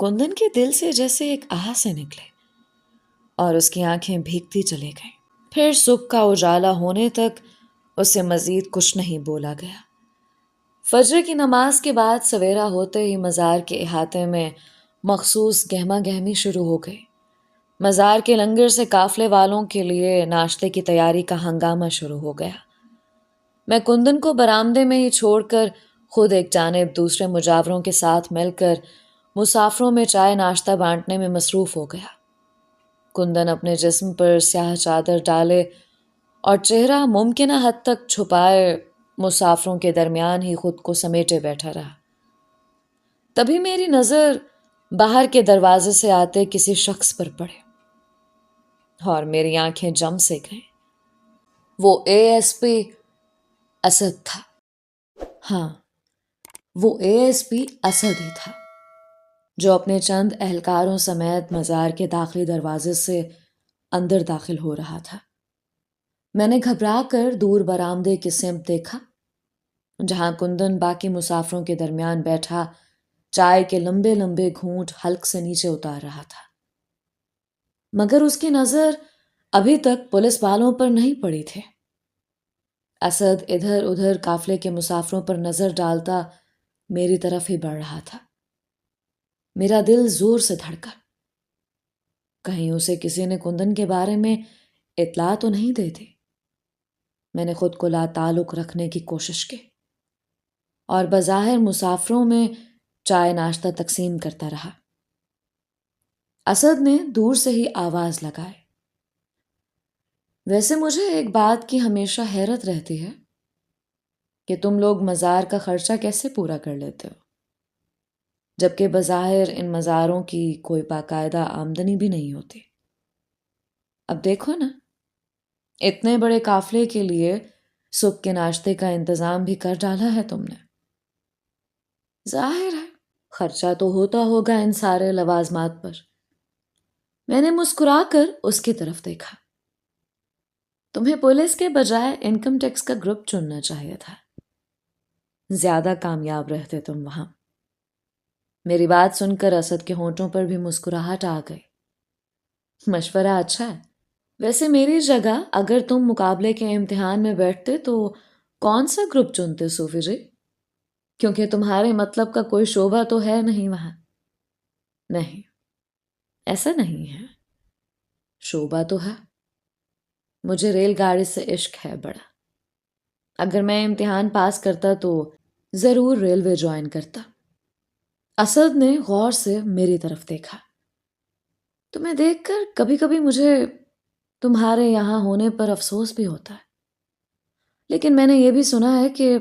کندن کے دل سے جیسے ایک آہ سے نکلے اور اس کی آنکھیں بھیگتی چلی گئیں۔ پھر صبح کا اجالا ہونے تک اسے مزید کچھ نہیں بولا گیا۔ فجر کی نماز کے بعد سویرا ہوتے ہی مزار کے احاطے میں مخصوص گہما گہمی شروع ہو گئی۔ مزار کے لنگر سے قافلے والوں کے لیے ناشتے کی تیاری کا ہنگامہ شروع ہو گیا۔ میں کندن کو برآمدے میں ہی چھوڑ کر خود ایک جانب دوسرے مجاوروں کے ساتھ مل کر مسافروں میں چائے ناشتہ بانٹنے میں مصروف ہو گیا۔ کندن اپنے جسم پر سیاہ چادر ڈالے اور چہرہ ممکنہ حد تک چھپائے مسافروں کے درمیان ہی خود کو سمیٹے بیٹھا رہا۔ تبھی میری نظر باہر کے دروازے سے آتے کسی شخص پر پڑے اور میری آنکھیں جم سے گئیں۔ وہ اے ایس پی اسد تھا۔ ہاں، وہ اے ایس پی اسد ہی تھا جو اپنے چند اہلکاروں سمیت مزار کے داخلی دروازے سے اندر داخل ہو رہا تھا۔ میں نے گھبرا کر دور برآمدے کی سمت دیکھا جہاں کندن باقی مسافروں کے درمیان بیٹھا چائے کے لمبے لمبے گھونٹ حلق سے نیچے اتار رہا تھا، مگر اس کی نظر ابھی تک پولیس والوں پر نہیں پڑی تھی۔ اسد ادھر ادھر قافلے کے مسافروں پر نظر ڈالتا میری طرف ہی بڑھ رہا تھا۔ میرا دل زور سے دھڑکا۔ کہیں اسے کسی نے کندن کے بارے میں اطلاع تو نہیں دے دی۔ میں نے خود کو لا تعلق رکھنے کی کوشش کی اور بظاہر مسافروں میں چائے ناشتہ تقسیم کرتا رہا۔ اسد نے دور سے ہی آواز لگائی، ویسے مجھے ایک بات کی ہمیشہ حیرت رہتی ہے کہ تم لوگ مزار کا خرچہ کیسے پورا کر لیتے ہو، جبکہ بظاہر ان مزاروں کی کوئی باقاعدہ آمدنی بھی نہیں ہوتی۔ اب دیکھو نا، اتنے بڑے قافلے کے لیے صبح کے ناشتے کا انتظام بھی کر ڈالا ہے تم نے۔ ظاہر ہے خرچہ تو ہوتا ہوگا ان سارے لوازمات پر۔ میں نے مسکرا کر اس کی طرف دیکھا۔ تمہیں پولیس کے بجائے انکم ٹیکس کا گروپ چننا چاہیے تھا، زیادہ کامیاب رہتے تم وہاں۔ میری بات سن کر اسد کے ہونٹوں پر بھی مسکراہٹ آ گئی۔ مشورہ اچھا ہے، ویسے میری جگہ اگر تم مقابلے کے امتحان میں بیٹھتے تو کون سا گروپ چنتے صوفی جی؟ کیونکہ تمہارے مطلب کا کوئی شعبہ تو ہے نہیں وہاں۔ نہیں، ایسا نہیں ہے، شعبہ تو ہے۔ مجھے ریل گاڑی سے عشق ہے بڑا۔ اگر میں امتحان پاس کرتا تو ضرور ریلوے جوائن کرتا۔ اسد نے غور سے میری طرف دیکھا۔ تمہیں دیکھ کر کبھی کبھی مجھے تمہارے یہاں ہونے پر افسوس بھی ہوتا ہے، لیکن میں نے یہ بھی سنا ہے کہ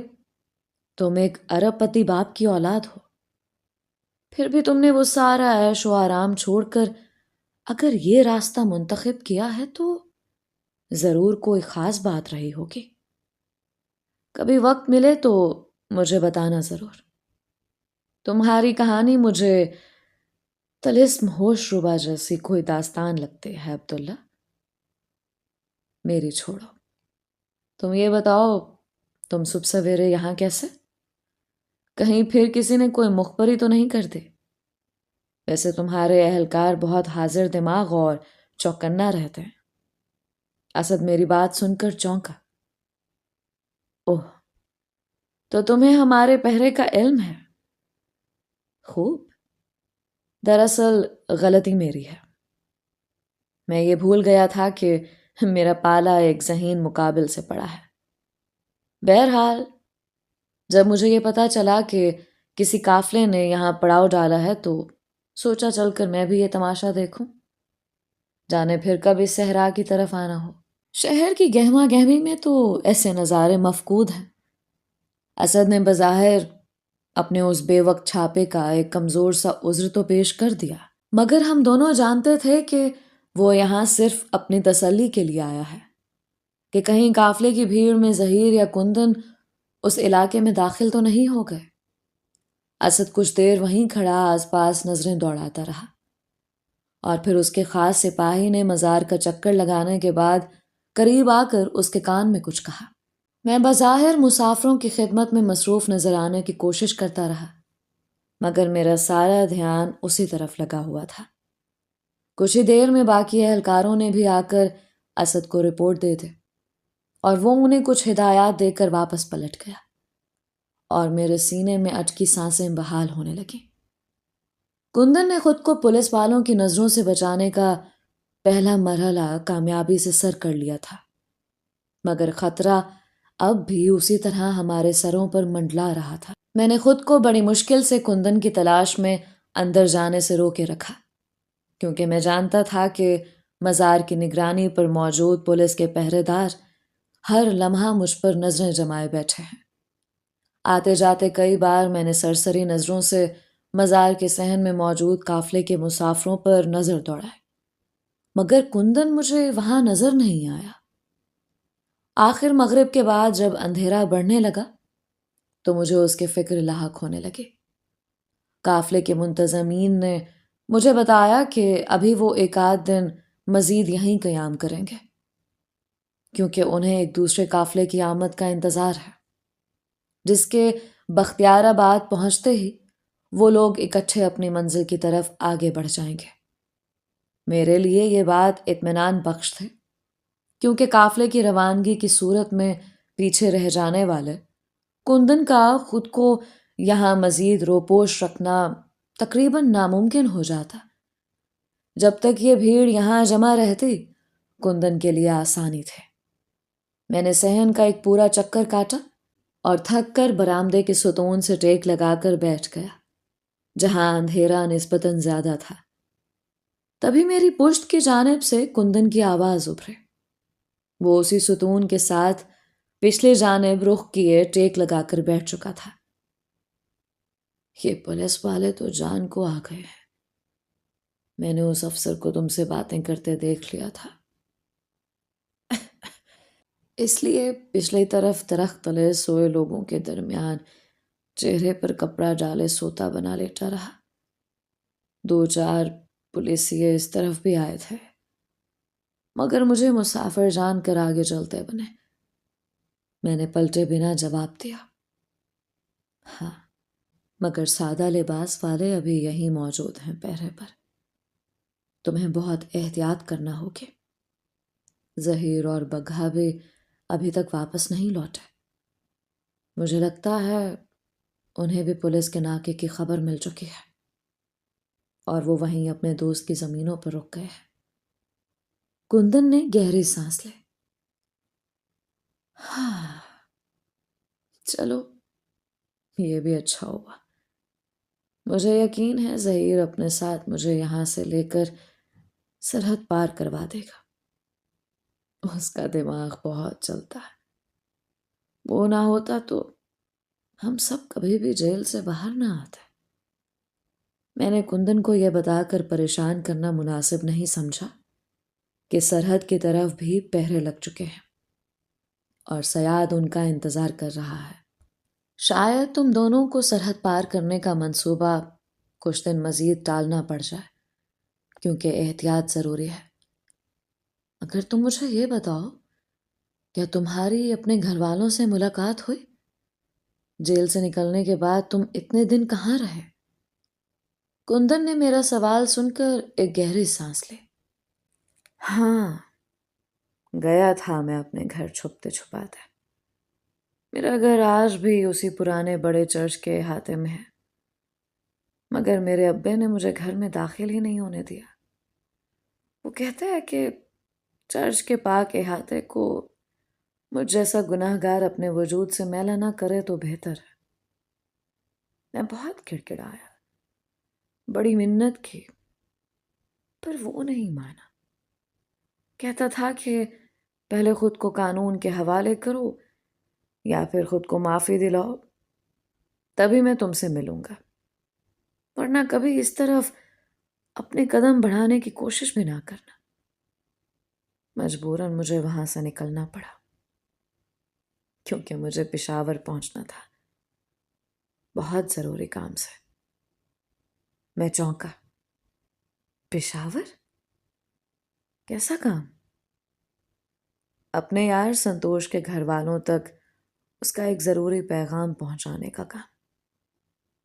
تم ایک ارب پتی باپ کی اولاد ہو۔ پھر بھی تم نے وہ سارا عیش و آرام چھوڑ کر اگر یہ راستہ منتخب کیا ہے تو ضرور کوئی خاص بات رہی ہوگی۔ کبھی وقت ملے تو مجھے بتانا ضرور۔ تمہاری کہانی مجھے طلسم ہوش ربا جیسی کوئی داستان لگتی ہے عبداللہ۔ میری چھوڑو، تم یہ بتاؤ تم صبح سویرے یہاں کیسے؟ کہیں پھر کسی نے کوئی مخبری تو نہیں کر دی؟ ویسے تمہارے اہلکار بہت حاضر دماغ اور چوکنا رہتے ہیں۔ اسد میری بات سن کر چونکا۔ اوہ، تو تمہیں ہمارے پہرے کا علم ہے؟ خوب۔ دراصل غلطی میری ہے، میں یہ بھول گیا تھا کہ میرا پالا ایک ذہین مقابل سے پڑا ہے۔ بہرحال جب مجھے یہ پتا چلا کہ کسی قافلے نے یہاں پڑاؤ ڈالا ہے تو سوچا چل کر میں بھی یہ تماشا دیکھوں، جانے پھر کب اس صحرا کی طرف آنا ہو۔ شہر کی گہما گہمی میں تو ایسے نظارے مفقود ہیں۔ اسد نے بظاہر اپنے اس بے وقت چھاپے کا ایک کمزور سا عذر تو پیش کر دیا، مگر ہم دونوں جانتے تھے کہ وہ یہاں صرف اپنی تسلی کے لیے آیا ہے کہ کہیں قافلے کی بھیڑ میں ظہیر یا کندن اس علاقے میں داخل تو نہیں ہو گئے۔ اسد کچھ دیر وہیں کھڑا آس پاس نظریں دوڑاتا رہا اور پھر اس کے خاص سپاہی نے مزار کا چکر لگانے کے بعد قریب آ کر اس کے کان میں کچھ کہا۔ میں بظاہر مسافروں کی خدمت میں مصروف نظر آنے کی کوشش کرتا رہا، مگر میرا سارا دھیان اسی طرف لگا ہوا تھا۔ کچھ ہی دیر میں باقی اہلکاروں نے بھی آ کر اسد کو رپورٹ دے دی اور وہ انہیں کچھ ہدایات دے کر واپس پلٹ گیا اور میرے سینے میں اٹکی سانسیں بحال ہونے لگیں۔ کندن نے خود کو پولیس والوں کی نظروں سے بچانے کا پہلا مرحلہ کامیابی سے سر کر لیا تھا، مگر خطرہ اب بھی اسی طرح ہمارے سروں پر منڈلا رہا تھا۔ میں نے خود کو بڑی مشکل سے کندن کی تلاش میں اندر جانے سے روکے رکھا، کیونکہ میں جانتا تھا کہ مزار کی نگرانی پر موجود پولیس کے پہرے دار ہر لمحہ مجھ پر نظریں جمائے بیٹھے ہیں۔ آتے جاتے کئی بار میں نے سرسری نظروں سے مزار کے صحن میں موجود قافلے کے مسافروں پر نظر دوڑائی، مگر کندن مجھے وہاں نظر نہیں آیا۔ آخر مغرب کے بعد جب اندھیرا بڑھنے لگا تو مجھے اس کے فکر لاحق ہونے لگے۔ قافلے کے منتظمین نے مجھے بتایا کہ ابھی وہ ایک آدھ دن مزید یہیں قیام کریں گے، کیونکہ انہیں ایک دوسرے قافلے کی آمد کا انتظار ہے، جس کے بختیار آباد پہنچتے ہی وہ لوگ اکٹھے اپنی منزل کی طرف آگے بڑھ جائیں گے۔ میرے لیے یہ بات اطمینان بخش تھی، کیونکہ قافلے کی روانگی کی صورت میں پیچھے رہ جانے والے کندن کا خود کو یہاں مزید روپوش رکھنا تقریباً ناممکن ہو جاتا۔ جب تک یہ بھیڑ یہاں جمع رہتی کندن کے لیے آسانی تھے۔ میں نے صحن کا ایک پورا چکر کاٹا اور تھک کر برآمدے کے ستون سے ٹیک لگا کر بیٹھ گیا، جہاں اندھیرا نسبتاً زیادہ تھا۔ تبھی میری پشت کی جانب سے کندن کی آواز ابھری۔ وہ اسی ستون کے ساتھ پچھلی جانب رخ کیے ٹیک لگا کر بیٹھ چکا تھا۔ یہ پولیس والے تو جان کو آ گئے ہیں۔ میں نے اس افسر کو تم سے باتیں کرتے دیکھ لیا تھا، اس لیے پچھلی طرف درخت تلے سوئے لوگوں کے درمیان چہرے پر کپڑا ڈالے سوتا بنا لیٹا رہا۔ دو چار پولیسیے اس طرف بھی آئے تھے، مگر مجھے مسافر جان کر آگے چلتے بنے۔ میں نے پلٹے بنا جواب دیا، ہاں، مگر سادہ لباس والے ابھی یہیں موجود ہیں پہرے پر۔ تمہیں بہت احتیاط کرنا ہوگی۔ ظہیر اور بگھا بھی ابھی تک واپس نہیں لوٹے۔ مجھے لگتا ہے انہیں بھی پولیس کے ناکے کی خبر مل چکی ہے اور وہ وہیں اپنے دوست کی زمینوں پر رک گئے ہیں۔ کندن نے گہری سانس لی۔ ہاں، چلو یہ بھی اچھا ہوا۔ مجھے یقین ہے ظہیر اپنے ساتھ مجھے یہاں سے لے کر سرحد پار کروا دے گا۔ اس کا دماغ بہت چلتا ہے۔ وہ نہ ہوتا تو ہم سب کبھی بھی جیل سے باہر نہ آتے۔ میں نے کندن کو یہ بتا کر پریشان کرنا مناسب نہیں سمجھا کہ سرحد کی طرف بھی پہرے لگ چکے ہیں اور سیاد ان کا انتظار کر رہا ہے۔ شاید تم دونوں کو سرحد پار کرنے کا منصوبہ کچھ دن مزید ٹالنا پڑ جائے، کیونکہ احتیاط ضروری ہے۔ اگر تم مجھے یہ بتاؤ، کیا تمہاری اپنے گھر والوں سے ملاقات ہوئی؟ جیل سے نکلنے کے بعد تم اتنے دن کہاں رہے؟ کندن نے میرا سوال سن کر ایک گہری سانس لی۔ ہاں، گیا تھا میں اپنے گھر چھپتے چھپاتے۔ میرا گھر آج بھی اسی پرانے بڑے چرچ کے احاطے میں ہے، مگر میرے ابے نے مجھے گھر میں داخل ہی نہیں ہونے دیا۔ وہ کہتے ہیں کہ چرچ کے پاک احاطے کو مجھ جیسا گناہ گار اپنے وجود سے میلا نہ کرے تو بہتر ہے۔ میں بہت کڑکڑایا، بڑی منت کی، پر وہ نہیں مانا۔ کہتا تھا کہ پہلے خود کو قانون کے حوالے کرو یا پھر خود کو معافی دلاؤ، تبھی میں تم سے ملوں گا، ورنہ کبھی اس طرف اپنے قدم بڑھانے کی کوشش بھی نہ کرنا۔ مجبوراً مجھے وہاں سے نکلنا پڑا، کیونکہ مجھے پشاور پہنچنا تھا، بہت ضروری کام سے۔ میں چونکا۔ پشاور؟ کیسا کام؟ اپنے یار سنتوش کے گھر والوں تک اس کا ایک ضروری پیغام پہنچانے کا کام۔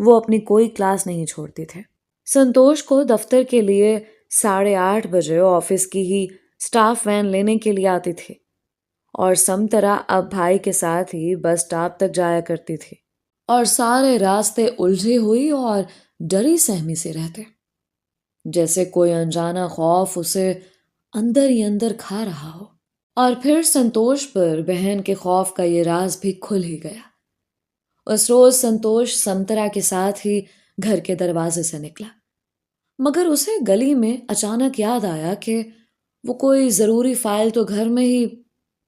وہ اپنی کوئی کلاس نہیں چھوڑتے تھے۔ سنتوش کو دفتر کے لیے 8:30 بجے آفس کی ہی سٹاف وین لینے کے لیے آتی تھی اور سمترا اب بھائی کے ساتھ ہی بس سٹاپ تک جایا کرتی تھی اور سارے راستے الجھی ہوئی اور ڈری سہمی سے رہتے، جیسے کوئی انجانا خوف اسے اندر ہی اندر کھا رہا ہو۔ اور پھر سنتوش پر بہن کے خوف کا یہ راز بھی کھل ہی گیا۔ اس روز سنتوش سمترا کے ساتھ ہی گھر کے دروازے سے نکلا، مگر اسے گلی میں اچانک یاد آیا کہ وہ کوئی ضروری فائل تو گھر میں ہی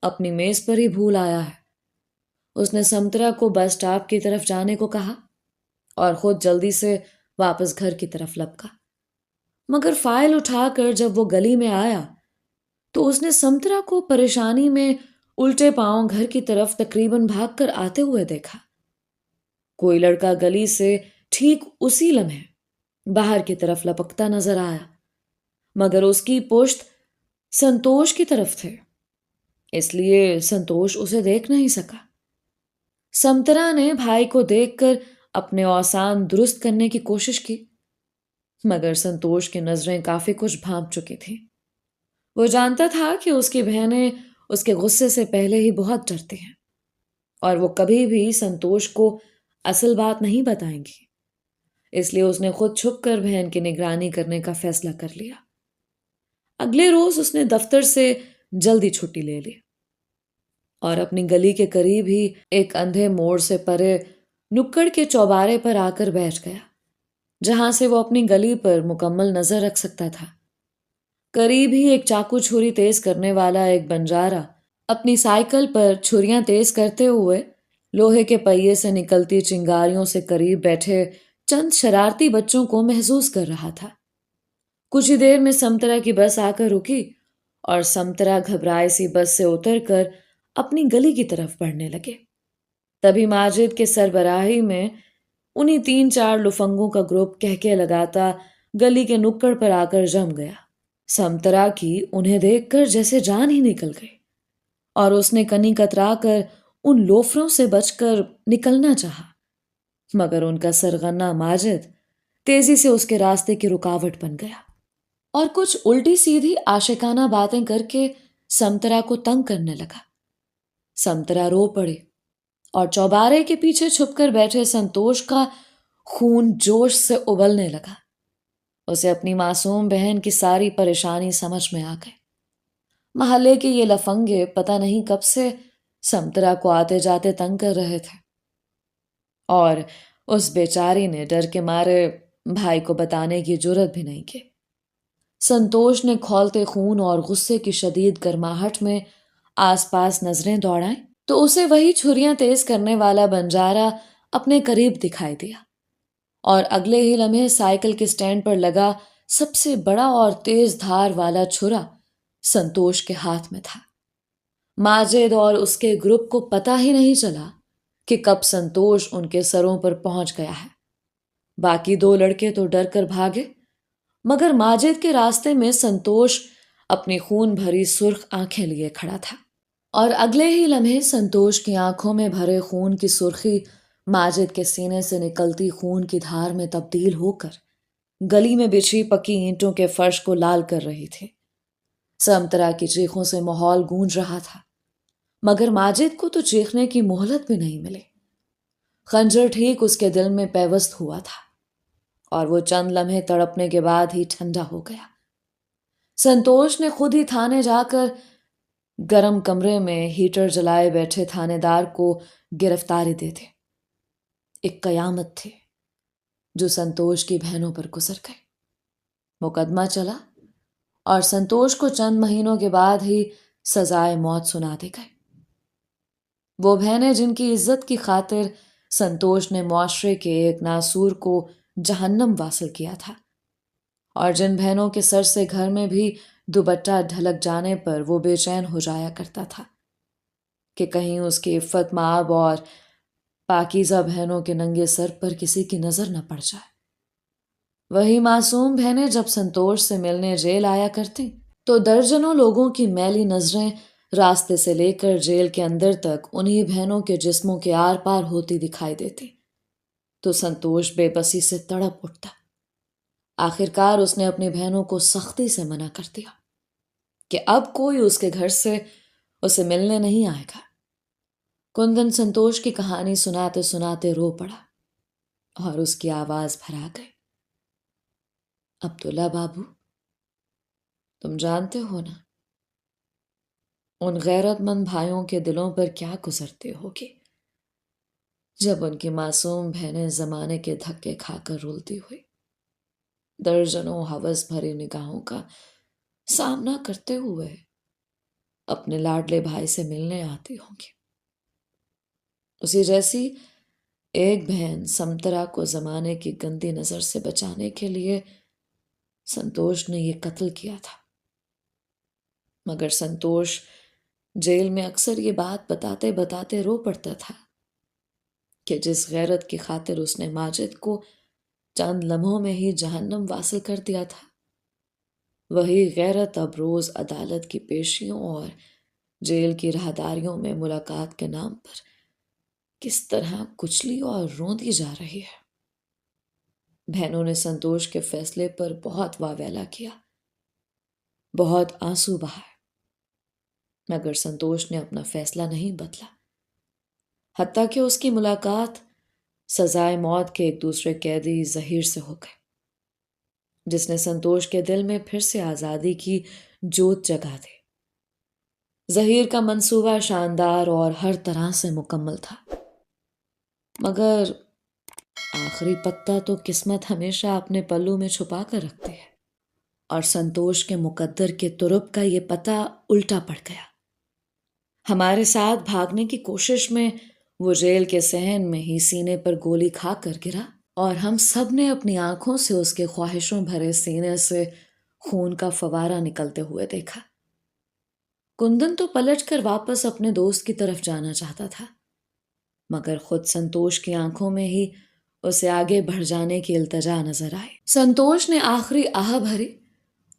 اپنی میز پر ہی بھول آیا ہے۔ اس نے سمترا کو بس سٹاپ کی طرف جانے کو کہا اور خود جلدی سے واپس گھر کی طرف لپکا، مگر فائل اٹھا کر جب وہ گلی میں آیا تو اس نے سمترا کو پریشانی میں الٹے پاؤں گھر کی طرف تقریباً بھاگ کر آتے ہوئے دیکھا۔ کوئی لڑکا گلی سے ٹھیک اسی لمحے باہر کی طرف لپکتا نظر آیا، مگر اس کی پشت سنتوش کی طرف تھے، اس لیے سنتوش اسے دیکھ نہیں سکا۔ سمترا نے بھائی کو دیکھ کر اپنے اوسان درست کرنے کی کوشش کی، مگر سنتوش کی نظریں کافی کچھ بھانپ چکی تھیں۔ وہ جانتا تھا کہ اس کی بہنیں اس کے غصے سے پہلے ہی بہت ڈرتی ہیں اور وہ کبھی بھی سنتوش کو اصل بات نہیں بتائیں گی، اس لیے اس نے خود چھپ کر بہن کی نگرانی کرنے کا فیصلہ کر لیا۔ اگلے روز اس نے دفتر سے جلدی چھٹی لے لی اور اپنی گلی کے قریب ہی ایک اندھے موڑ سے پرے نکڑ کے چوبارے پر آ کر بیٹھ گیا، جہاں سے وہ اپنی گلی پر مکمل نظر رکھ سکتا تھا۔ قریب ہی ایک چاقو چھری تیز کرنے والا ایک بنجارا اپنی سائیکل پر چھریاں تیز کرتے ہوئے لوہے کے پہیے سے نکلتی چنگاریوں سے قریب بیٹھے چند شرارتی بچوں کو محسوس کر رہا تھا۔ کچھ ہی دیر میں سمترا کی بس آ کر رکی اور سمترا گھبرائے سی بس سے اتر کر اپنی گلی کی طرف بڑھنے لگے۔ تبھی ماجد کے سربراہی میں انہی 3-4 لفنگوں کا گروپ کہکے لگاتا گلی کے نکڑ پر آ کر جم گیا۔ سمترا کی انہیں دیکھ کر جیسے جان ہی نکل گئی اور اس نے کنی کترا کر ان لوفروں سے بچ کر نکلنا چاہا، مگر ان کا سرغنہ ماجد تیزی سے اس کے راستے کی رکاوٹ بن گیا اور کچھ الٹی سیدھی عاشقانہ باتیں کر کے سمترا کو تنگ کرنے لگا۔ سمترا رو پڑی اور چوبارے کے پیچھے چھپ کر بیٹھے سنتوش کا خون جوش سے ابلنے لگا۔ اسے اپنی معصوم بہن کی ساری پریشانی سمجھ میں آ گئی۔ محلے کے یہ لفنگے پتہ نہیں کب سے سمترا کو آتے جاتے تنگ کر رہے تھے اور اس بیچاری نے ڈر کے مارے بھائی کو بتانے کی جرت بھی نہیں کی۔ سنتوش نے کھولتے خون اور غصے کی شدید گرماہٹ میں آس پاس نظریں دوڑائیں تو اسے وہی چھریاں تیز کرنے والا بنجارا اپنے قریب دکھائی دیا اور اگلے ہی لمحے سائیکل کے سٹینڈ پر لگا سب سے بڑا اور تیز دھار والا چھرا سنتوش کے ہاتھ میں تھا۔ ماجد اور اس کے گروپ کو پتہ ہی نہیں چلا کہ کب سنتوش ان کے سروں پر پہنچ گیا ہے۔ باقی 2 لڑکے تو ڈر کر بھاگے، مگر ماجد کے راستے میں سنتوش اپنی خون بھری سرخ آنکھیں لیے کھڑا تھا اور اگلے ہی لمحے سنتوش کی آنکھوں میں بھرے خون کی سرخی ماجد کے سینے سے نکلتی خون کی دھار میں تبدیل ہو کر گلی میں بچھی پکی اینٹوں کے فرش کو لال کر رہی تھی۔ سمترا کی چیخوں سے ماحول گونج رہا تھا، مگر ماجد کو تو چیخنے کی مہلت بھی نہیں ملی۔ خنجر ٹھیک اس کے دل میں پیوست ہوا تھا اور وہ چند لمحے تڑپنے کے بعد ہی ٹھنڈا ہو گیا۔ سنتوش نے خود ہی تھانے جا کر گرم کمرے میں ہیٹر جلائے بیٹھے تھانے دار کو گرفتاری دے دی۔ ایک قیامت تھی جو سنتوش کی بہنوں پر گزر گئی۔ مقدمہ چلا اور سنتوش کو چند مہینوں کے بعد ہی سزائے موت سنا دی گئی۔ وہ بہنیں جن کی عزت کی خاطر سنتوش نے معاشرے کے ایک ناسور کو جہنم واصل کیا تھا، اور جن بہنوں کے سر سے گھر میں بھی دوپٹہ ڈھلک جانے پر وہ بے چین ہو جایا کرتا تھا کہ کہیں اس کی عفت مآب اور پاکیزہ بہنوں کے ننگے سر پر کسی کی نظر نہ پڑ جائے۔ وہی معصوم بہنیں جب سنتوش سے ملنے جیل آیا کرتیں تو درجنوں لوگوں کی میلی نظریں راستے سے لے کر جیل کے اندر تک انہی بہنوں کے جسموں کے آر پار ہوتی دکھائی دیتی۔ تو سنتوش بے بسی سے تڑپ اٹھتا۔ آخرکار اس نے اپنی بہنوں کو سختی سے منع کر دیا کہ اب کوئی اس کے گھر سے اسے ملنے نہیں آئے گا۔ کندن سنتوش کی کہانی سناتے سناتے رو پڑا اور اس کی آواز بھرا گئی۔ عبداللہ بابو، تم جانتے ہو نا ان غیرت مند بھائیوں کے دلوں پر کیا گزرتے ہوگی جب ان کی معصوم بہنیں زمانے کے دھکے کھا کر رولتی ہوئی درجنوں ہوس بھری نگاہوں کا سامنا کرتے ہوئے اپنے لاڈلے بھائی سے ملنے آتی ہوں گی۔ اسی جیسی ایک بہن سمترا کو زمانے کی گندی نظر سے بچانے کے لیے سنتوش نے یہ قتل کیا تھا، مگر سنتوش جیل میں اکثر یہ بات بتاتے بتاتے رو پڑتا تھا کہ جس غیرت کی خاطر اس نے ماجد کو چند لمحوں میں ہی جہنم واصل کر دیا تھا، وہی غیرت اب روز عدالت کی پیشیوں اور جیل کی راہداریوں میں ملاقات کے نام پر کس طرح کچلی اور روندی جا رہی ہے۔ بہنوں نے سنتوش کے فیصلے پر بہت واویلا کیا، بہت آنسو بہائے، مگر سنتوش نے اپنا فیصلہ نہیں بدلا، حتیٰ کہ اس کی ملاقات سزائے موت کے ایک دوسرے قیدی ظہیر سے ہو گئی، جس نے سنتوش کے دل میں پھر سے آزادی کی جوت جگا دی۔ ظہیر کا منصوبہ شاندار اور ہر طرح سے مکمل تھا، مگر آخری پتا تو قسمت ہمیشہ اپنے پلو میں چھپا کر رکھتی ہے، اور سنتوش کے مقدر کے ترپ کا یہ پتہ الٹا پڑ گیا۔ ہمارے ساتھ بھاگنے کی کوشش میں وہ جیل کے صحن میں ہی سینے پر گولی کھا کر گرا، اور ہم سب نے اپنی آنکھوں سے اس کے خواہشوں بھرے سینے سے خون کا فوارہ نکلتے ہوئے دیکھا۔ کندن تو پلٹ کر واپس اپنے دوست کی طرف جانا چاہتا تھا، مگر خود سنتوش کی آنکھوں میں ہی اسے آگے بڑھ جانے کی التجا نظر آئی۔ سنتوش نے آخری آہ بھری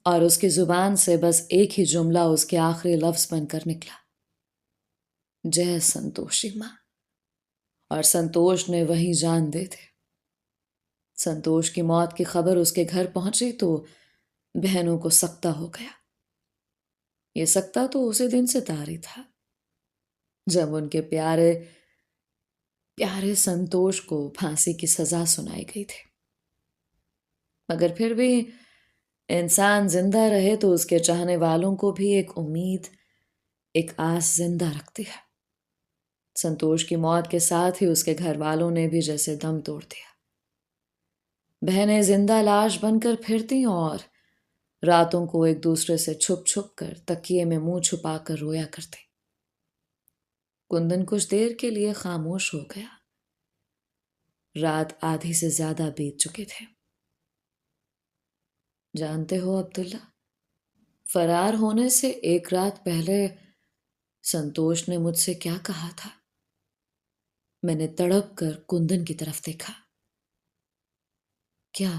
اور اس کی زبان سے بس ایک ہی جملہ اس کے آخری لفظ بن کر نکلا، جے سنتوشی ماں، اور سنتوش نے وہیں جان دے دی۔ سنتوش کی موت کی خبر اس کے گھر پہنچی تو بہنوں کو سکتہ ہو گیا۔ یہ سکتہ تو اسی دن سے طاری تھا جب ان کے پیارے پیارے سنتوش کو پھانسی کی سزا سنائی گئی تھی، مگر پھر بھی انسان زندہ رہے تو اس کے چاہنے والوں کو بھی ایک امید، ایک آس زندہ رکھتی ہے۔ سنتوش کی موت کے ساتھ ہی اس کے گھر والوں نے بھی جیسے دم توڑ دیا۔ بہنیں زندہ لاش بن کر پھرتیں اور راتوں کو ایک دوسرے سے چھپ چھپ کر تکیے میں منہ چھپا کر رویا کرتی۔ کندن کچھ دیر کے لیے خاموش ہو گیا۔ رات آدھی سے زیادہ بیت چکے تھے۔ جانتے ہو عبداللہ، فرار ہونے سے ایک رات پہلے سنتوش نے مجھ سے کیا کہا تھا؟ میں نے تڑپ کر کندن کی طرف دیکھا۔ کیا؟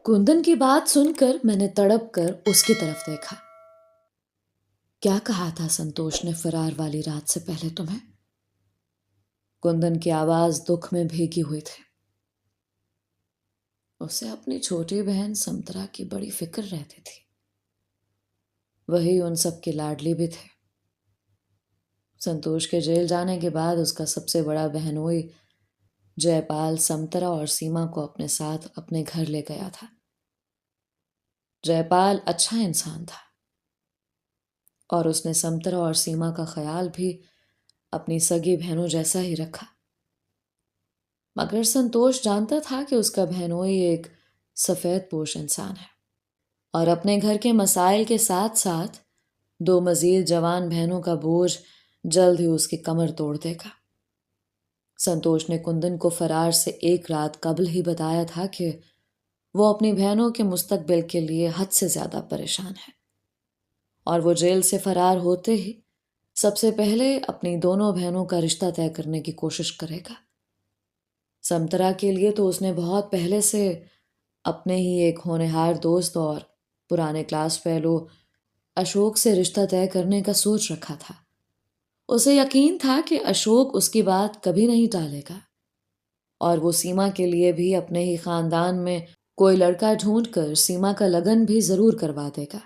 کندن کی بات سن کر میں نے تڑپ کر اس کی طرف دیکھا۔ کیا کہا تھا سنتوش نے فرار والی رات سے پہلے تمہیں؟ کندن کی آواز دکھ میں بھیگی ہوئی تھی۔ اسے اپنی چھوٹی بہن سمترا کی بڑی فکر رہتی تھی، وہی ان سب کی لاڈلی بھی تھے۔ سنتوش کے جیل جانے کے بعد اس کا سب سے بڑا بہنوئی جے پال سمترا اور سیما کو اپنے ساتھ اپنے گھر لے گیا تھا۔ جے پال اچھا انسان تھا اور اس نے سمترا اور سیما کا خیال بھی اپنی سگی بہنوں جیسا ہی رکھا، مگر سنتوش جانتا تھا کہ اس کا بہنوئی ایک سفید پوش انسان ہے اور اپنے گھر کے مسائل کے ساتھ ساتھ دو مزید جوان بہنوں کا بوجھ جلد ہی اس کی کمر توڑ دے گا۔ سنتوش نے کندن کو فرار سے ایک رات قبل ہی بتایا تھا کہ وہ اپنی بہنوں کے مستقبل کے لیے حد سے زیادہ پریشان ہے، اور وہ جیل سے فرار ہوتے ہی سب سے پہلے اپنی دونوں بہنوں کا رشتہ طے کرنے کی کوشش کرے گا۔ سمترا کے لیے تو اس نے بہت پہلے سے اپنے ہی ایک ہونہار دوست اور پرانے کلاس فیلو اشوک سے رشتہ طے کرنے کا سوچ رکھا تھا۔ اسے یقین تھا کہ اشوک اس کی بات کبھی نہیں ٹالے گا، اور وہ سیما کے لیے بھی اپنے ہی خاندان میں کوئی لڑکا ڈھونڈ کر سیما کا لگن بھی ضرور کروا دے گا۔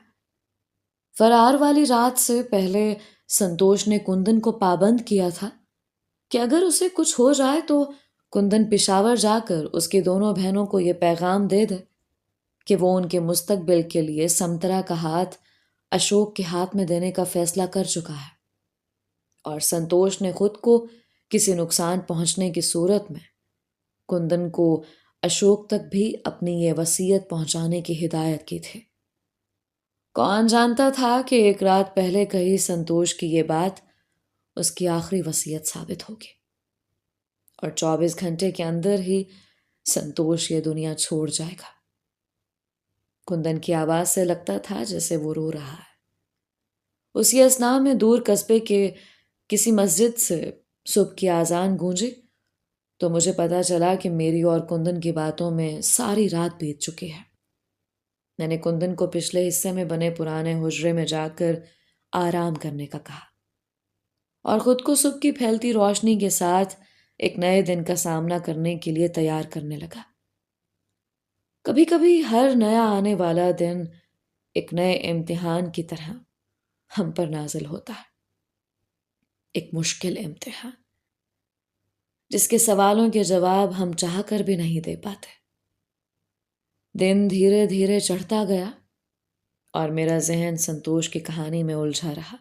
فرار والی رات سے پہلے سنتوش نے کندن کو پابند کیا تھا کہ اگر اسے کچھ ہو جائے تو کندن پشاور جا کر اس کی دونوں بہنوں کو یہ پیغام دے دے کہ وہ ان کے مستقبل کے لیے سمترا کا ہاتھ اشوک کے ہاتھ میں دینے کا فیصلہ کر چکا ہے، اور سنتوش نے خود کو کسی نقصان پہنچنے کی صورت میں کندن کو اشوک تک بھی اپنی یہ وصیت پہنچانے کی ہدایت کی تھی۔ کون جانتا تھا کہ ایک رات پہلے کہی سنتوش کی یہ بات اس کی آخری وصیت ثابت ہوگی، اور 24 گھنٹے کے اندر ہی سنتوش یہ دنیا چھوڑ جائے گا۔ کندن کی آواز سے لگتا تھا جیسے وہ رو رہا ہے۔ اسی اثناء میں دور قصبے کے کسی مسجد سے صبح کی اذان گونجی تو مجھے پتا چلا کہ میری اور کندن کی باتوں میں ساری رات بیت چکی ہے۔ میں نے کندن کو پچھلے حصے میں بنے پرانے حجرے میں جا کر آرام کرنے کا کہا، اور خود کو صبح کی پھیلتی روشنی کے ساتھ ایک نئے دن کا سامنا کرنے کے لیے تیار کرنے لگا۔ کبھی کبھی ہر نیا آنے والا دن ایک نئے امتحان کی طرح ہم پر نازل ہوتا ہے، ایک مشکل امتحان جس کے سوالوں کے جواب ہم چاہ کر بھی نہیں دے پاتے۔ دن دھیرے دھیرے چڑھتا گیا اور میرا ذہن سنتوش کی کہانی میں الجھا رہا۔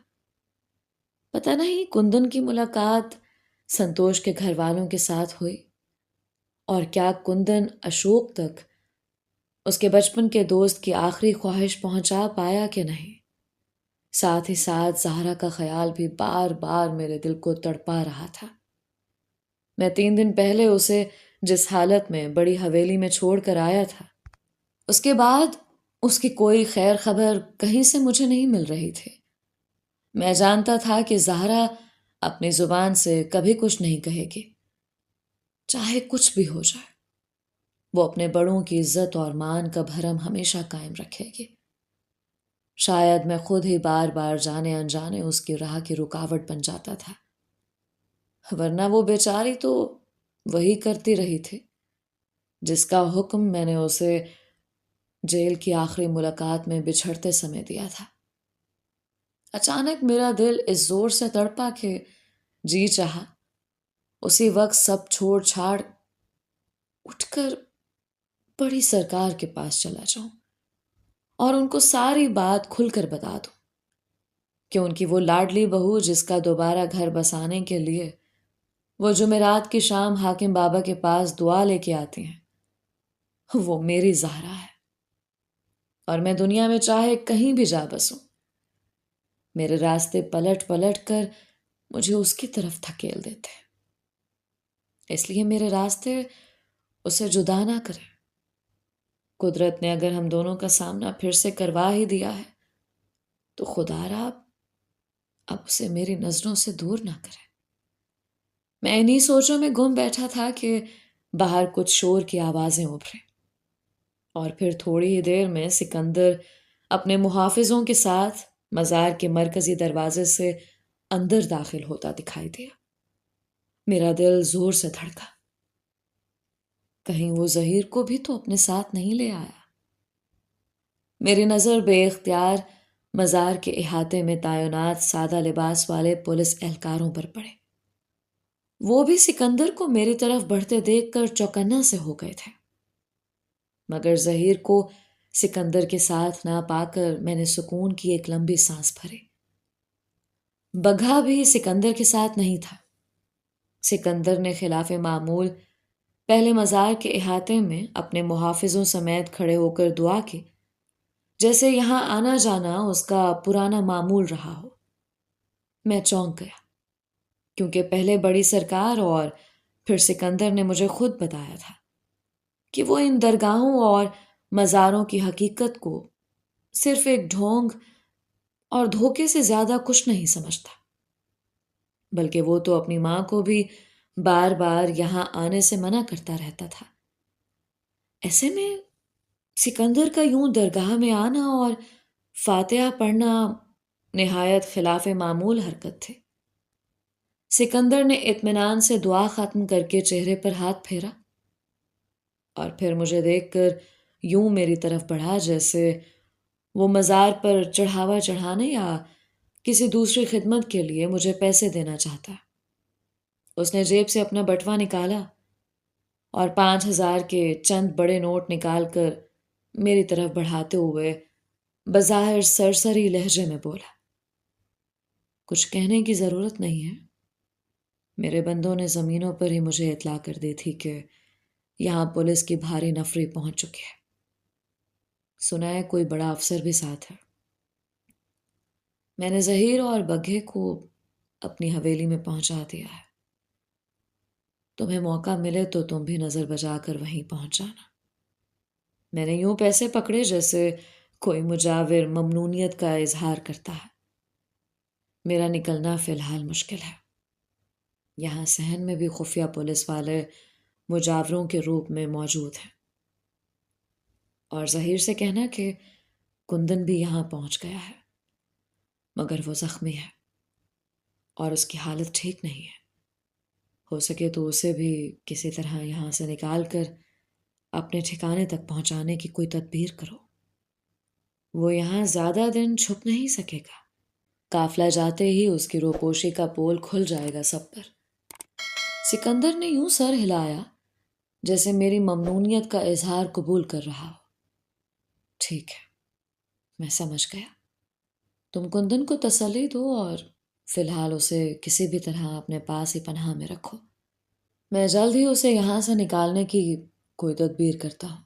پتہ نہیں کندن کی ملاقات سنتوش کے گھر والوں کے ساتھ ہوئی، اور کیا کندن اشوک تک اس کے بچپن کے دوست کی آخری خواہش پہنچا پایا کہ نہیں۔ ساتھ ہی ساتھ زہرا کا خیال بھی بار بار میرے دل کو تڑپا رہا تھا۔ میں 3 دن پہلے اسے جس حالت میں بڑی حویلی میں چھوڑ کر آیا تھا، اس کے بعد اس کی کوئی خیر خبر کہیں سے مجھے نہیں مل رہی تھی۔ میں جانتا تھا کہ زہرا اپنی زبان سے کبھی کچھ نہیں کہے گی، چاہے کچھ بھی ہو جائے۔ وہ اپنے بڑوں کی عزت اور مان کا بھرم ہمیشہ قائم رکھے گی۔ شاید میں خود ہی بار بار جانے انجانے اس کی راہ کی رکاوٹ بن جاتا تھا، ورنہ وہ بیچاری تو وہی کرتی رہی تھی جس کا حکم میں نے اسے جیل کی آخری ملاقات میں بچھڑتے سمے دیا تھا۔ اچانک میرا دل اس زور سے تڑپا کہ جی چاہا اسی وقت سب چھوڑ چھاڑ اٹھ کر بڑی سرکار کے پاس چلا جاؤں اور ان کو ساری بات کھل کر بتا دوں کہ ان کی وہ لاڈلی بہو جس کا دوبارہ گھر بسانے کے لیے وہ جمعرات کی شام حاکم بابا کے پاس دعا لے کے آتی ہیں، وہ میری زہرا ہے، اور میں دنیا میں چاہے کہیں بھی جا بسوں، میرے راستے پلٹ پلٹ کر مجھے اس کی طرف دھکیل دیتے ہیں۔ اس لیے میرے راستے اسے جدا نہ کریں۔ قدرت نے اگر ہم دونوں کا سامنا پھر سے کروا ہی دیا ہے تو خدا را اب اسے میری نظروں سے دور نہ کرے۔ میں انہی سوچوں میں گم بیٹھا تھا کہ باہر کچھ شور کی آوازیں ابھریں، اور پھر تھوڑی ہی دیر میں سکندر اپنے محافظوں کے ساتھ مزار کے مرکزی دروازے سے اندر داخل ہوتا دکھائی دیا۔ میرا دل زور سے دھڑکا، کہیں وہ ظہیر کو بھی تو اپنے ساتھ نہیں لے آیا۔ میری نظر بے اختیار مزار کے احاطے میں تعینات سادہ لباس والے پولیس اہلکاروں پر پڑے۔ وہ بھی سکندر کو میری طرف بڑھتے دیکھ کر چوکنا سے ہو گئے تھے، مگر ظہیر کو سکندر کے ساتھ نہ پا کر میں نے سکون کی ایک لمبی سانس بھری۔ بگھا بھی سکندر کے ساتھ نہیں تھا۔ سکندر نے خلاف معمول پہلے مزار کے احاطے میں اپنے محافظوں سمیت کھڑے ہو کر دعا کی، جیسے یہاں آنا جانا اس کا پرانا معمول رہا ہو۔ میں چونک گیا، کیونکہ پہلے بڑی سرکار اور پھر سکندر نے مجھے خود بتایا تھا کہ وہ ان درگاہوں اور مزاروں کی حقیقت کو صرف ایک ڈھونگ اور دھوکے سے زیادہ کچھ نہیں سمجھتا، بلکہ وہ تو اپنی ماں کو بھی بار بار یہاں آنے سے منع کرتا رہتا تھا۔ ایسے میں سکندر کا یوں درگاہ میں آنا اور فاتحہ پڑھنا نہایت خلاف معمول حرکت تھی۔ سکندر نے اطمینان سے دعا ختم کر کے چہرے پر ہاتھ پھیرا اور پھر مجھے دیکھ کر یوں میری طرف بڑھا جیسے وہ مزار پر چڑھاوا چڑھانے یا کسی دوسری خدمت کے لیے مجھے پیسے دینا چاہتا ہے۔ اس نے جیب سے اپنا بٹوا نکالا اور 5,000 کے چند بڑے نوٹ نکال کر میری طرف بڑھاتے ہوئے بظاہر سرسری لہجے میں بولا، کچھ کہنے کی ضرورت نہیں ہے، میرے بندوں نے زمینوں پر ہی مجھے اطلاع کر دی تھی کہ یہاں پولیس کی بھاری نفری پہنچ چکی ہے، سنا ہے کوئی بڑا افسر بھی ساتھ ہے۔ میں نے ظہیر اور بگھے کو اپنی حویلی میں پہنچا دیا ہے، تمہیں موقع ملے تو تم بھی نظر بجا کر وہیں پہنچ جانا۔ میں نے یوں پیسے پکڑے جیسے کوئی مجاور ممنونیت کا اظہار کرتا ہے۔ میرا نکلنا فی الحال مشکل ہے، یہاں صحن میں بھی خفیہ پولیس والے مجاوروں کے روپ میں موجود ہیں، اور ظہیر سے کہنا کہ کندن بھی یہاں پہنچ گیا ہے، مگر وہ زخمی ہے اور اس کی حالت ٹھیک نہیں ہے، ہو سکے تو اسے بھی کسی طرح یہاں سے نکال کر اپنے ٹھکانے تک پہنچانے کی کوئی تدبیر کرو، وہ یہاں زیادہ دن چھپ نہیں سکے گا، قافلہ جاتے ہی اس کی روپوشی کا پول کھل جائے گا سب پر۔ سکندر نے یوں سر ہلایا جیسے میری ممنونیت کا اظہار قبول کر رہا ہو۔ ٹھیک ہے، میں سمجھ گیا، تم کندن کو تسلی دو اور فی الحال اسے کسی بھی طرح اپنے پاس ہی پناہ میں رکھو، میں جلد ہی اسے یہاں سے نکالنے کی کوئی تدبیر کرتا ہوں۔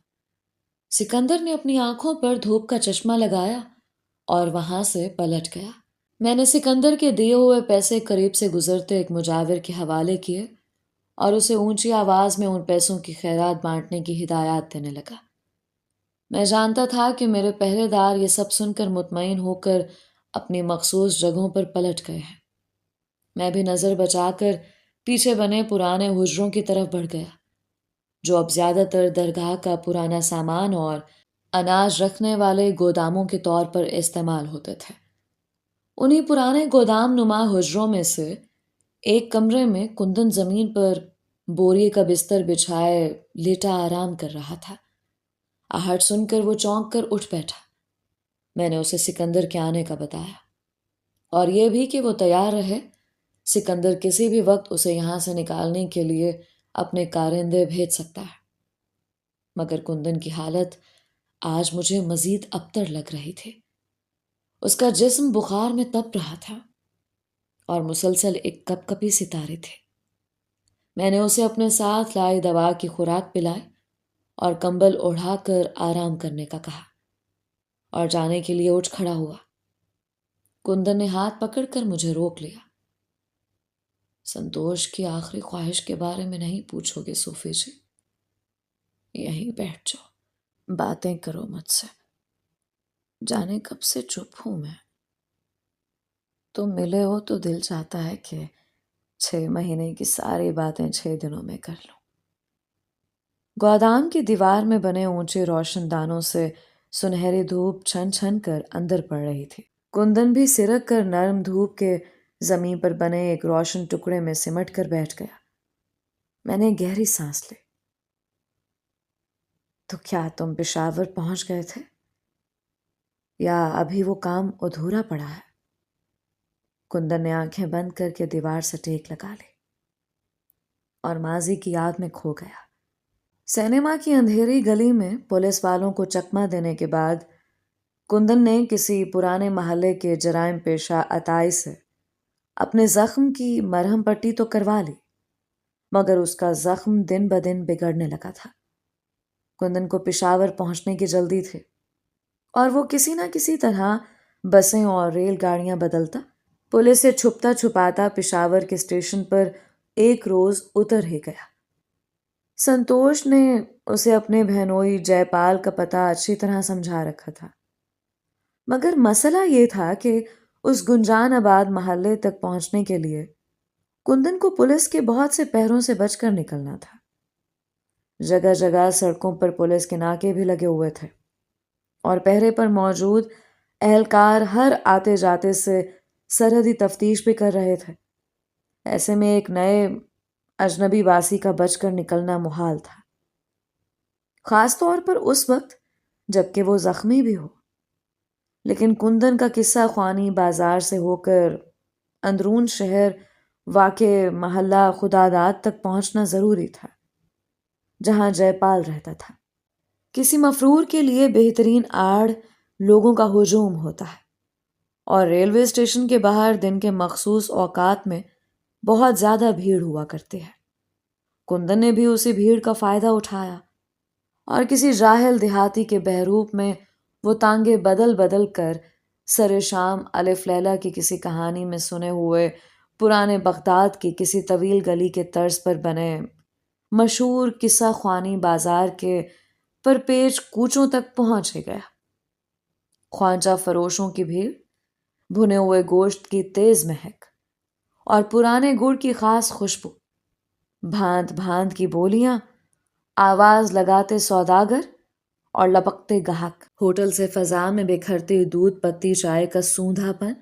سکندر نے اپنی آنکھوں پر دھوپ کا چشمہ لگایا اور وہاں سے پلٹ گیا۔ میں نے سکندر کے دیے ہوئے پیسے قریب سے گزرتے ایک مجاور کے حوالے کیے اور اسے اونچی آواز میں ان پیسوں کی خیرات بانٹنے کی ہدایات دینے لگا۔ میں جانتا تھا کہ میرے پہرے دار یہ سب سن کر مطمئن ہو کر اپنی مخصوص جگہوں پر پلٹ گئے ہیں۔ میں بھی نظر بچا کر پیچھے بنے پرانے حجروں کی طرف بڑھ گیا، جو اب زیادہ تر درگاہ کا پرانا سامان اور اناج رکھنے والے گوداموں کے طور پر استعمال ہوتے تھے۔ انہی پرانے گودام نما حجروں میں سے ایک کمرے میں کندن زمین پر بوریے کا بستر بچھائے لیٹا آرام کر رہا تھا۔ آہٹ سن کر وہ چونک کر اٹھ بیٹھا۔ میں نے اسے سکندر کے آنے کا بتایا اور یہ بھی کہ وہ تیار رہے، سکندر کسی بھی وقت اسے یہاں سے نکالنے کے لیے اپنے کارندے بھیج سکتا ہے۔ مگر کندن کی حالت آج مجھے مزید ابتر لگ رہی تھی۔ اس کا جسم بخار میں تپ رہا تھا اور مسلسل ایک کپ کپی ستارے تھے۔ میں نے اسے اپنے ساتھ لائی دوا کی خوراک پلائی اور کمبل اوڑھا کر آرام کرنے کا کہا اور جانے کے لیے اٹھ کھڑا ہوا۔ کندن نے ہاتھ پکڑ کر مجھے روک لیا۔ سنتوش کی آخری خواہش کے بارے میں نہیں پوچھو گے صوفی جی، یہیں بیٹھ جاؤ، باتیں کرو مجھ سے، جانے کب سے چپ ہوں میں، تم ملے ہو تو دل چاہتا ہے کہ 6 مہینے کی ساری باتیں 6 دنوں میں کر لوں۔ گودام کی دیوار میں بنے اونچے روشن دانوں سے سنہری دھوپ چھن چھن کر اندر پڑ رہی تھی۔ کندن بھی سرک کر نرم دھوپ کے زمین پر بنے ایک روشن ٹکڑے میں سمٹ کر بیٹھ گیا۔ میں نے گہری سانس لی۔ تو کیا تم پشاور پہنچ گئے تھے یا ابھی وہ کام ادھورا پڑا ہے؟ کندن نے آنکھیں بند کر کے دیوار سے ٹیک لگا لی اور ماضی کی یاد میں کھو گیا۔ سینما کی اندھیری گلی میں پولیس والوں کو چکمہ دینے کے بعد کندن نے کسی پرانے محلے کے جرائم پیشہ عطائی سے اپنے زخم کی مرہم پٹی تو کروا لی، مگر اس کا زخم دن بدن بگڑنے لگا تھا۔ کندن کو پشاور پہنچنے کی جلدی تھی اور وہ کسی نہ کسی طرح بسیں اور ریل گاڑیاں بدلتا پولیس سے چھپتا چھپاتا پشاور کے اسٹیشن پر ایک روز اتر ہی گیا۔ سنتوش نے اسے اپنے بہنوئی جے پال کا پتہ اچھی طرح سمجھا رکھا تھا، مگر مسئلہ یہ تھا کہ اس گنجان آباد محلے تک پہنچنے کے لیے کندن کو پولیس کے بہت سے پہروں سے بچ کر نکلنا تھا۔ جگہ جگہ سڑکوں پر پولیس کے ناکے بھی لگے ہوئے تھے اور پہرے پر موجود اہلکار ہر آتے جاتے سے سرحدی تفتیش بھی کر رہے تھے۔ ایسے میں ایک نئے اجنبی واسی کا بچ کر نکلنا محال تھا۔ خاص طور پر اس وقت جب کہ وہ زخمی بھی ہو۔ لیکن کندن کا قصہ خوانی بازار سے ہو کر اندرون شہر واقع محلہ خداداد تک پہنچنا ضروری تھا، جہاں جے پال رہتا تھا۔ کسی مفرور کے لیے بہترین آڑ لوگوں کا ہجوم ہوتا ہے، اور ریلوے اسٹیشن کے باہر دن کے مخصوص اوقات میں بہت زیادہ بھیڑ ہوا کرتی ہے۔ کندن نے بھی اسی بھیڑ کا فائدہ اٹھایا، اور کسی جاہل دیہاتی کے بحروپ میں وہ تانگے بدل بدل کر سر شام الف لیلہ کی کسی کہانی میں سنے ہوئے پرانے بغداد کی کسی طویل گلی کے طرز پر بنے مشہور قصہ خوانی بازار کے پرپیچ کوچوں تک پہنچ گیا۔ خوانچہ فروشوں کی بھیڑ، بھنے ہوئے گوشت کی تیز مہک اور پرانے گڑ کی خاص خوشبو، بھانت بھانت کی بولیاں، آواز لگاتے سوداگر اور لپکتے گاہک، ہوٹل سے فضا میں بکھرتی دودھ پتی چائے کا سوندھا پن،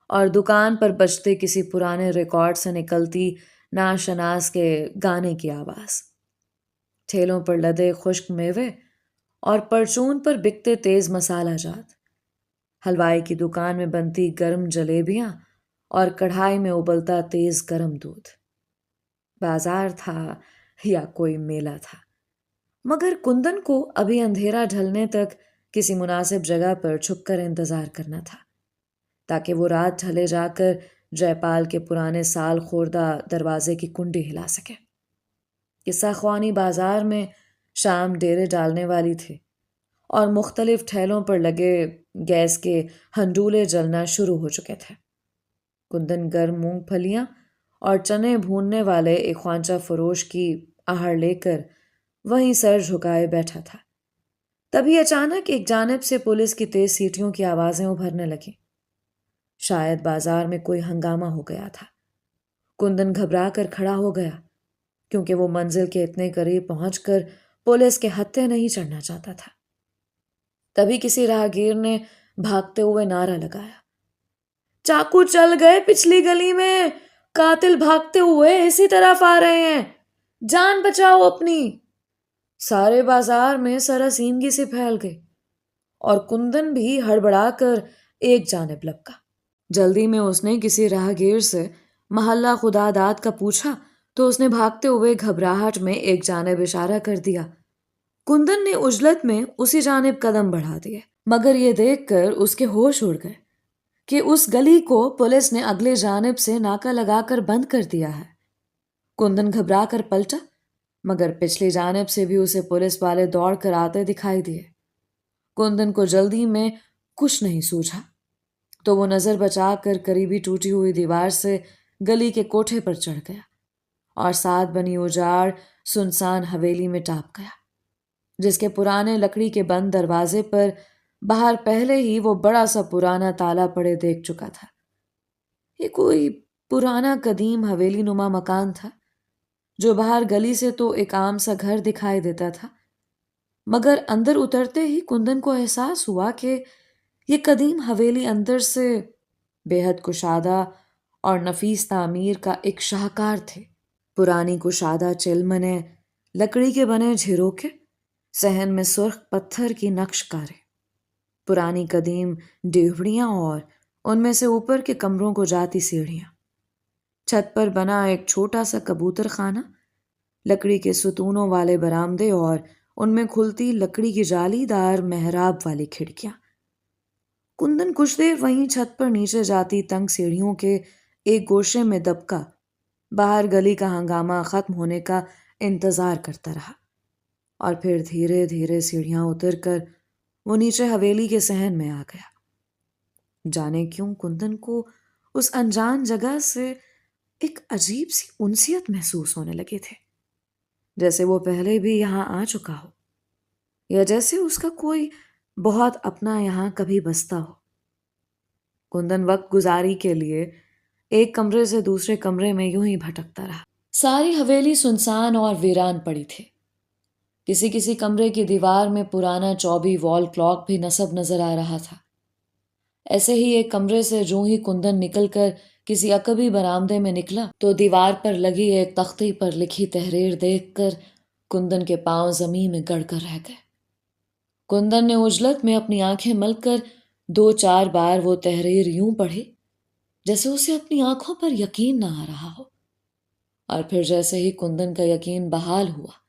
اور دکان پر بجتے کسی پرانے ریکارڈ سے نکلتی ناشناس کے گانے کی آواز، ٹھیلوں پر لدے خشک میوے اور پرچون پر بکتے تیز مسالہ جات، حلوائی کی دکان میں بنتی گرم جلیبیاں اور کڑھائی میں ابلتا تیز گرم دودھ۔ بازار تھا یا کوئی میلہ تھا، مگر کندن کو ابھی اندھیرا ڈھلنے تک کسی مناسب جگہ پر چھپ کر انتظار کرنا تھا، تاکہ وہ رات ڈھلے جا کر جے پال کے پرانے سال خوردہ دروازے کی کنڈی ہلا سکے۔ قصہ خوانی بازار میں شام ڈیرے ڈالنے والی تھی، اور مختلف ٹھیلوں پر لگے گیس کے ہنڈولے جلنا شروع ہو چکے تھے۔ کندن گرم مونگ پھلیاں اور چنے بھوننے والے ایک خوانچہ فروش کی آہٹ لے کر وہیں سر جھکائے بیٹھا تھا۔ تبھی اچانک ایک جانب سے پولیس کی تیز سیٹیوں کی آوازیں ابھرنے لگیں۔ شاید بازار میں کوئی ہنگامہ ہو گیا تھا۔ کندن گھبرا کر کھڑا ہو گیا، کیونکہ وہ منزل کے اتنے قریب پہنچ کر پولیس کے ہتھے نہیں چڑھنا چاہتا تھا۔ تبھی کسی راہگیر نے بھاگتے ہوئے نعرہ لگایا، چاقو چل گئے پچھلی گلی میں، قاتل بھاگتے ہوئے اسی طرف آ رہے ہیں، جان بچاؤ اپنی۔ سارے بازار میں سراسیمگی سے پھیل گئے، اور کندن بھی ہڑبڑا کر ایک جانب لپکا۔ جلدی میں اس نے کسی راہگیر سے محلہ خداداد کا پوچھا تو اس نے بھاگتے ہوئے گھبراہٹ میں ایک جانب اشارہ کر دیا۔ کندن نے عجلت میں اسی جانب قدم بڑھا دیے، مگر یہ دیکھ کر اس کے ہوش اڑ گئے کہ اس گلی کو پولیس نے اگلے جانب سے ناکا لگا کر بند کر دیا ہے۔ کندن گھبرا کر پلٹا، مگر پچھلی جانب سے بھی اسے پولیس والے دوڑ کر آتے دکھائی دیے۔ کندن کو جلدی میں کچھ نہیں سوجھا، تو وہ نظر بچا کر قریبی ٹوٹی ہوئی دیوار سے گلی کے کوٹھے پر چڑھ گیا، اور ساتھ بنی اجاڑ سنسان حویلی میں ٹاپ گیا، جس کے پرانے لکڑی کے بند دروازے پر باہر پہلے ہی وہ بڑا سا پرانا تالا پڑے دیکھ چکا تھا۔ یہ کوئی پرانا قدیم حویلی نما مکان تھا، جو باہر گلی سے تو ایک عام سا گھر دکھائی دیتا تھا، مگر اندر اترتے ہی کندن کو احساس ہوا کہ یہ قدیم حویلی اندر سے بے حد کشادہ اور نفیس تعمیر کا ایک شاہکار تھے۔ پرانی کشادہ چلمنے، لکڑی کے بنے جھروکے، صحن میں سرخ پتھر کی نقش کاریں، پرانی قدیم ڈیوڑیاں اور ان میں سے اوپر کے کمروں کو جاتی سیڑھیاں، چھت پر بنا ایک چھوٹا سا کبوتر خانہ، لکڑی کے ستونوں والے برآمدے اور ان میں کھلتی لکڑی کی جالی دار محراب والی کھڑکیاں۔ کندن کچھ دیر وہیں چھت پر نیچے جاتی تنگ سیڑھیوں کے ایک گوشے میں دبکا باہر گلی کا ہنگامہ ختم ہونے کا انتظار کرتا رہا، اور پھر دھیرے دھیرے سیڑھیاں اتر کر وہ نیچے حویلی کے صحن میں آ گیا۔ جانے کیوں کندن کو اس انجان جگہ سے ایک عجیب سی انسیت محسوس ہونے لگے تھے، جیسے وہ پہلے بھی یہاں آ چکا ہو، یا جیسے اس کا کوئی بہت اپنا یہاں کبھی بستا ہو۔ کندن وقت گزاری کے لیے ایک کمرے سے دوسرے کمرے میں یوں ہی بھٹکتا رہا۔ ساری حویلی سنسان اور ویران پڑی تھی۔ کسی کسی کمرے کی دیوار میں پرانا چوبی وال کلاک بھی نصب نظر آ رہا تھا۔ ایسے ہی ایک کمرے سے جوں ہی کندن نکل کر کسی عقبی برآمدے میں نکلا تو دیوار پر لگی ایک تختی پر لکھی تحریر دیکھ کر کندن کے پاؤں زمین میں گڑ کر رہ گئے۔ کندن نے اجلت میں اپنی آنکھیں مل کر 2-4 بار وہ تحریر یوں پڑھی جیسے اسے اپنی آنکھوں پر یقین نہ آ رہا ہو، اور پھر جیسے ہی کندن کا یقین بحال ہوا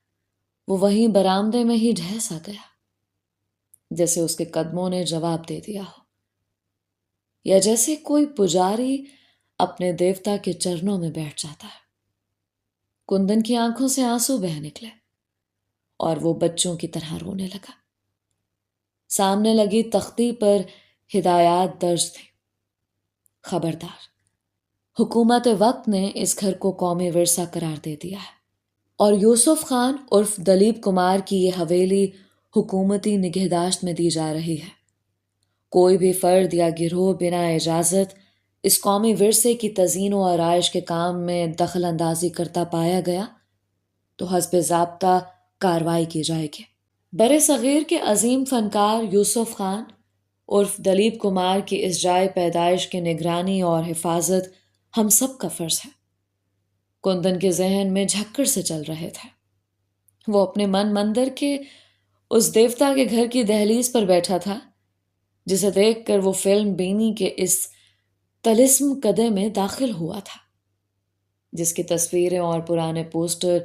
وہ وہیں برآمدے میں ہی ڈھہ سا گیا، جیسے اس کے قدموں نے جواب دے دیا ہو، یا جیسے کوئی پجاری اپنے دیوتا کے چرنوں میں بیٹھ جاتا ہے۔ کندن کی آنکھوں سے آنسو بہہ نکلے اور وہ بچوں کی طرح رونے لگا۔ سامنے لگی تختی پر ہدایات درج تھیں۔ خبردار، حکومت وقت نے اس گھر کو قومی ورثہ قرار دے دیا ہے اور یوسف خان عرف دلیپ کمار کی یہ حویلی حکومتی نگہداشت میں دی جا رہی ہے۔ کوئی بھی فرد یا گروہ بنا اجازت اس قومی ورثے کی تزئین و آرائش کے کام میں دخل اندازی کرتا پایا گیا تو حسب ضابطہ کارروائی کی جائے گی۔ بر صغیر کے عظیم فنکار یوسف خان عرف دلیپ کمار کی اس جائے پیدائش کی نگرانی اور حفاظت ہم سب کا فرض ہے۔ کندن کے ذہن میں جھکڑ سے چل رہے تھے۔ وہ اپنے من مندر کے اس دیوتا کے گھر کی دہلیز پر بیٹھا تھا جسے دیکھ کر وہ فلم بینی کے اس طلسم کدے میں داخل ہوا تھا، جس کی تصویریں اور پرانے پوسٹر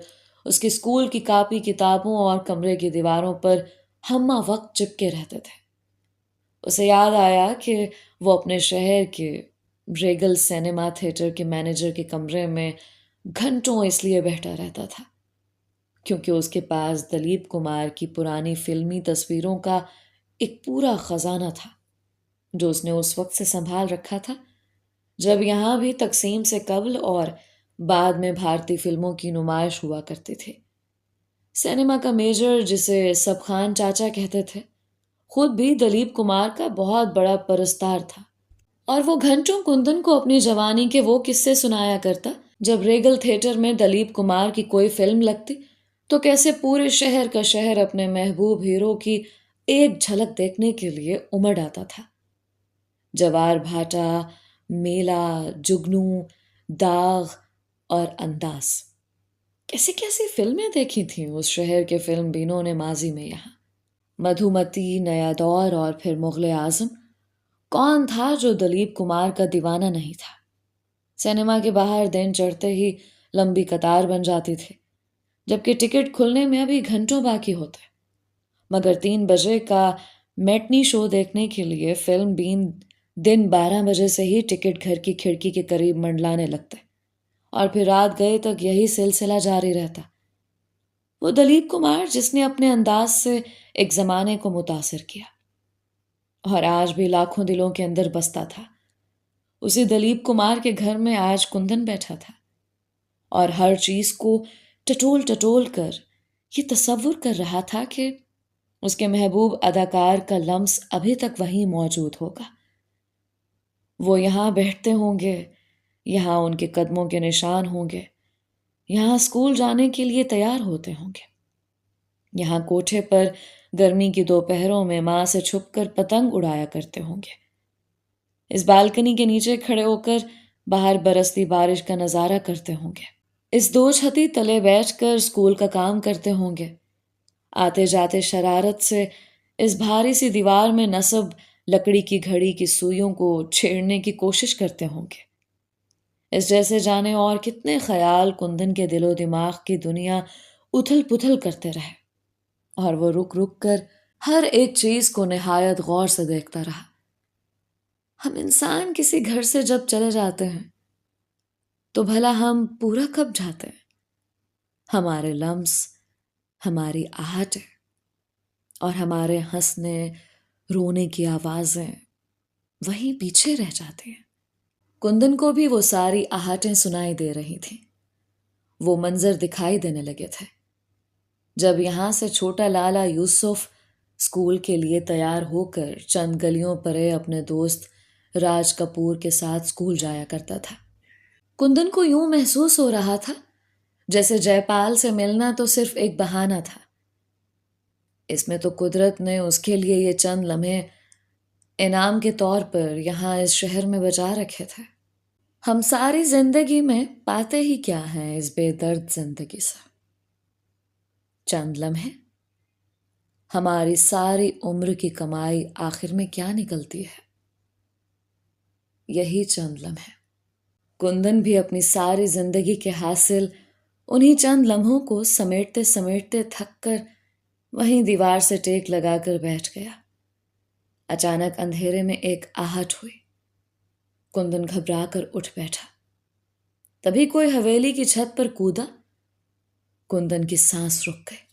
اس کی اسکول کی کاپی کتابوں اور کمرے کی دیواروں پر ہمہ وقت چپکے رہتے تھے۔ اسے یاد آیا کہ وہ اپنے شہر کے ریگل سینما تھیٹر کے مینیجر کے کمرے میں گھنٹوں اس لیے بیٹھا رہتا تھا کیونکہ اس کے پاس دلیپ کمار کی پرانی فلمی تصویروں کا ایک پورا خزانہ تھا جو اس نے اس وقت سے سنبھال رکھا تھا جب یہاں بھی تقسیم سے قبل اور بعد میں بھارتی فلموں کی نمائش ہوا کرتی تھی۔ سینما کا میجر جسے سب خان چاچا کہتے تھے خود بھی دلیپ کمار کا بہت بڑا پرستار تھا، اور وہ گھنٹوں کندن کو اپنی جوانی کے وہ قصے سنایا کرتا جب ریگل تھیٹر میں دلیپ کمار کی کوئی فلم لگتی تو کیسے پورے شہر کا شہر اپنے محبوب ہیرو کی ایک جھلک دیکھنے کے لیے امڑ آتا تھا۔ جوار بھاٹا، میلہ، جگنو، داغ اور انداز، کیسی کیسی فلمیں دیکھی تھیں اس شہر کے فلم بینوں نے ماضی میں یہاں۔ مدھومتی، نیا دور اور پھر مغل اعظم، کون تھا جو دلیپ کمار کا دیوانہ نہیں تھا؟ سینما کے باہر دن چڑھتے ہی لمبی قطار بن جاتی تھی جبکہ ٹکٹ کھلنے میں ابھی گھنٹوں باقی ہوتے، مگر 3 بجے کا میٹنی شو دیکھنے کے لیے فلم بین دن 12 بجے سے ہی ٹکٹ گھر کی کھڑکی کے قریب منڈلانے لگتے اور پھر رات گئے تک یہی سلسلہ جاری رہتا۔ وہ دلیپ کمار جس نے اپنے انداز سے ایک زمانے کو متاثر کیا اور آج بھی لاکھوں دلوں کے اندر بستا تھا، اسی دلیپ کمار کے گھر میں آج کندن بیٹھا تھا اور ہر چیز کو ٹٹول ٹٹول کر یہ تصور کر رہا تھا کہ اس کے محبوب اداکار کا لمس ابھی تک وہیں موجود ہوگا۔ وہ یہاں بیٹھتے ہوں گے، یہاں ان کے قدموں کے نشان ہوں گے، یہاں اسکول جانے کے لیے تیار ہوتے ہوں گے، یہاں کوٹھے پر گرمی کی دوپہروں میں ماں سے چھپ کر پتنگ اڑایا کرتے ہوں گے، اس بالکنی کے نیچے کھڑے ہو کر باہر برستی بارش کا نظارہ کرتے ہوں گے، اس 2 چھتی تلے بیٹھ کر اسکول کا کام کرتے ہوں گے، آتے جاتے شرارت سے اس بھاری سی دیوار میں نصب لکڑی کی گھڑی کی سوئیوں کو چھیڑنے کی کوشش کرتے ہوں گے۔ اس جیسے جانے اور کتنے خیال کندن کے دل و دماغ کی دنیا اتھل پتھل کرتے رہے اور وہ رک رک کر ہر ایک چیز کو نہایت غور سے دیکھتا رہا۔ ہم انسان کسی گھر سے جب چلے جاتے ہیں تو بھلا ہم پورا کب جاتے ہیں؟ ہمارے لمس، ہماری آہٹیں اور ہمارے ہنسنے رونے کی آوازیں وہیں پیچھے رہ جاتی ہیں۔ کندن کو بھی وہ ساری آہٹیں سنائی دے رہی تھیں، وہ منظر دکھائی دینے لگے تھے جب یہاں سے چھوٹا لالا یوسف اسکول کے لیے تیار ہو کر چند گلیوں پرے اپنے دوست راج کپور کے ساتھ اسکول جایا کرتا تھا۔ کندن کو یوں محسوس ہو رہا تھا جیسے جے پال سے ملنا تو صرف ایک بہانہ تھا، اس میں تو قدرت نے اس کے لیے یہ چند لمحے انعام کے طور پر یہاں اس شہر میں بچا رکھے تھے۔ ہم ساری زندگی میں پاتے ہی کیا ہیں اس بے درد زندگی سے؟ چند لمحے، ہماری ساری عمر کی کمائی آخر میں کیا نکلتی ہے؟ یہی چند لمحے۔ کندن بھی اپنی ساری زندگی کے حاصل انہی چند لمحوں کو سمیٹتے سمیٹتے تھک کر وہیں دیوار سے ٹیک لگا کر بیٹھ گیا۔ اچانک اندھیرے میں ایک آہٹ ہوئی۔ کندن گھبرا کر اٹھ بیٹھا۔ تبھی کوئی حویلی کی چھت پر کودا۔ کندن کی سانس رک گئی۔